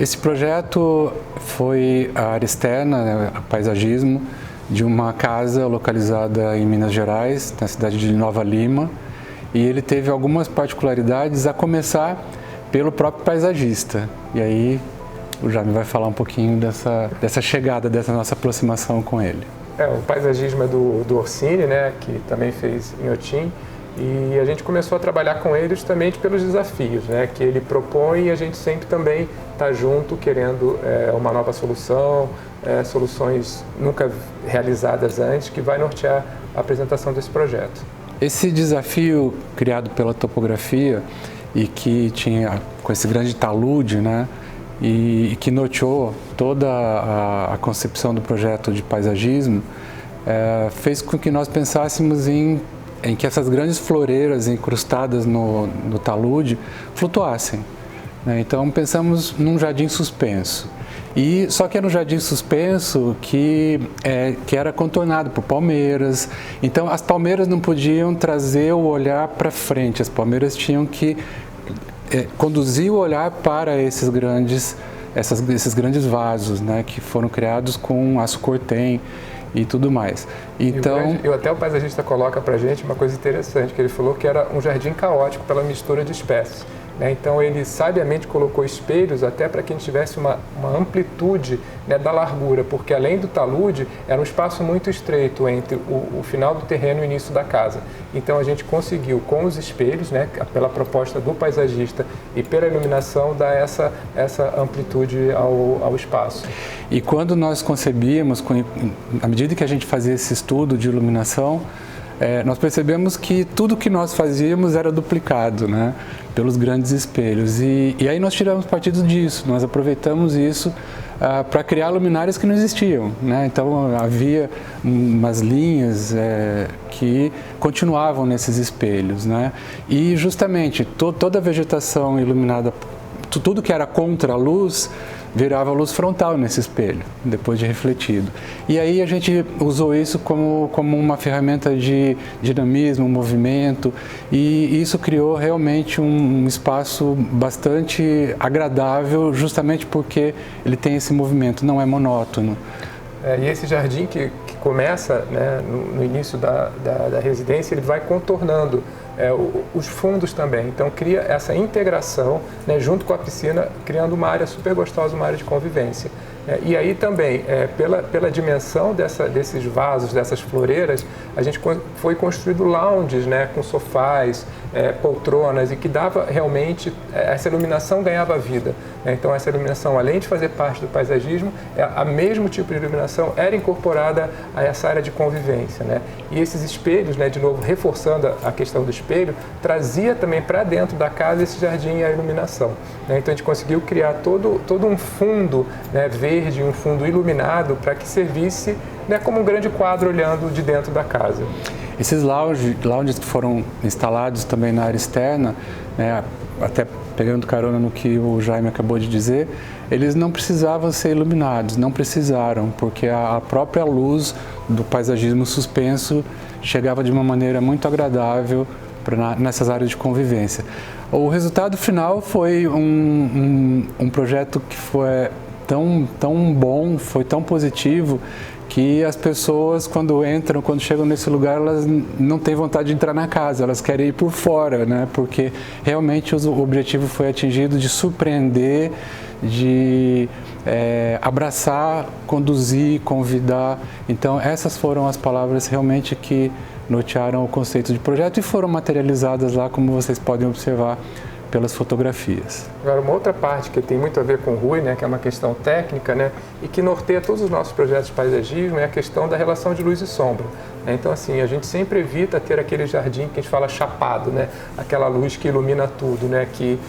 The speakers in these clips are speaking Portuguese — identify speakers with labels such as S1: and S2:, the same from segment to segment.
S1: Esse projeto foi a área externa, né, paisagismo, de uma casa localizada em Minas Gerais, na cidade de Nova Lima, e ele teve algumas particularidades, a começar pelo próprio paisagista. E aí o Jaime vai falar um pouquinho dessa chegada, dessa nossa aproximação com ele.
S2: O paisagismo é do Orsini, né, que também fez Inhotim, e a gente começou a trabalhar com ele justamente pelos desafios, né, que ele propõe, e a gente sempre também está junto querendo uma nova solução, soluções nunca realizadas antes, que vai nortear a apresentação desse projeto.
S1: Esse desafio criado pela topografia e que tinha com esse grande talude, né, e que norteou toda a concepção do projeto de paisagismo, fez com que nós pensássemos em que essas grandes floreiras incrustadas no talude flutuassem, né? Então pensamos num jardim suspenso. Só que era um jardim suspenso que era contornado por palmeiras. Então as palmeiras não podiam trazer o olhar para frente, as palmeiras tinham que conduzir o olhar para esses grandes vasos, né, que foram criados com aço cortem e tudo mais. Então,
S2: até o paisagista coloca para a gente uma coisa interessante, que ele falou que era um jardim caótico pela mistura de espécies. Então ele sabiamente colocou espelhos até para que a gente tivesse uma amplitude, né, da largura, porque além do talude era um espaço muito estreito entre o final do terreno e o início da casa. Então a gente conseguiu com os espelhos, né, pela proposta do paisagista e pela iluminação, dar essa amplitude ao espaço.
S1: E quando nós concebíamos, à medida que a gente fazia esse estudo de iluminação, nós percebemos que tudo que nós fazíamos era duplicado, né, pelos grandes espelhos. E aí nós tiramos partido disso, nós aproveitamos isso para criar luminárias que não existiam, né? Então havia umas linhas que continuavam nesses espelhos, né? E justamente toda a vegetação iluminada, tudo que era contra a luz, virava luz frontal nesse espelho, depois de refletido. E aí a gente usou isso como uma ferramenta de dinamismo, movimento, e isso criou realmente um espaço bastante agradável, justamente porque ele tem esse movimento, não é monótono.
S2: E esse jardim que começa, né, no início da residência, ele vai contornando os fundos também. Então cria essa integração, né, junto com a piscina, criando uma área super gostosa, uma área de convivência. E aí também, pela dimensão desses vasos, dessas floreiras, a gente foi construindo lounges, né, com sofás, poltronas, e que dava realmente, essa iluminação ganhava vida. Então essa iluminação, além de fazer parte do paisagismo, a mesmo tipo de iluminação era incorporada a essa área de convivência, né? E esses espelhos, né, de novo, reforçando a questão do espelho, trazia também para dentro da casa esse jardim e a iluminação, né? Então a gente conseguiu criar todo um fundo, né, verde, um fundo iluminado, para que servisse, né, como um grande quadro olhando de dentro da casa.
S1: Esses lounges que foram instalados também na área externa, né, até pegando carona no que o Jaime acabou de dizer, eles não precisavam ser iluminados, não precisaram, porque a própria luz do paisagismo suspenso chegava de uma maneira muito agradável nessas áreas de convivência. O resultado final foi um projeto que foi tão bom, foi tão positivo, que as pessoas, quando chegam nesse lugar, elas não têm vontade de entrar na casa, elas querem ir por fora, né? Porque realmente o objetivo foi atingido de surpreender, de abraçar, conduzir, convidar. Então essas foram as palavras realmente que nortearam o conceito de projeto e foram materializadas lá, como vocês podem observar pelas fotografias.
S2: Agora, uma outra parte que tem muito a ver com o Rui, né, que é uma questão técnica, né, e que norteia todos os nossos projetos de paisagismo, é a questão da relação de luz e sombra. Então, assim, a gente sempre evita ter aquele jardim que a gente fala chapado, né, aquela luz que ilumina tudo, né, que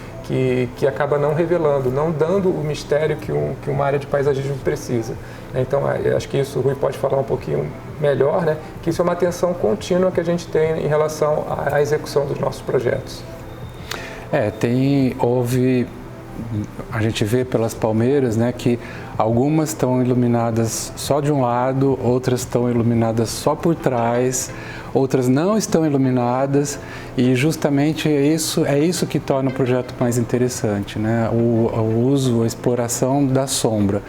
S2: acaba não revelando, não dando o mistério que uma área de paisagismo precisa. Então, acho que isso o Rui pode falar um pouquinho melhor, né, que isso é uma atenção contínua que a gente tem em relação à execução dos nossos projetos.
S1: Houve a gente vê pelas palmeiras, né, que algumas estão iluminadas só de um lado, outras estão iluminadas só por trás, outras não estão iluminadas, e justamente é isso que torna o projeto mais interessante, né? O uso, a exploração da sombra.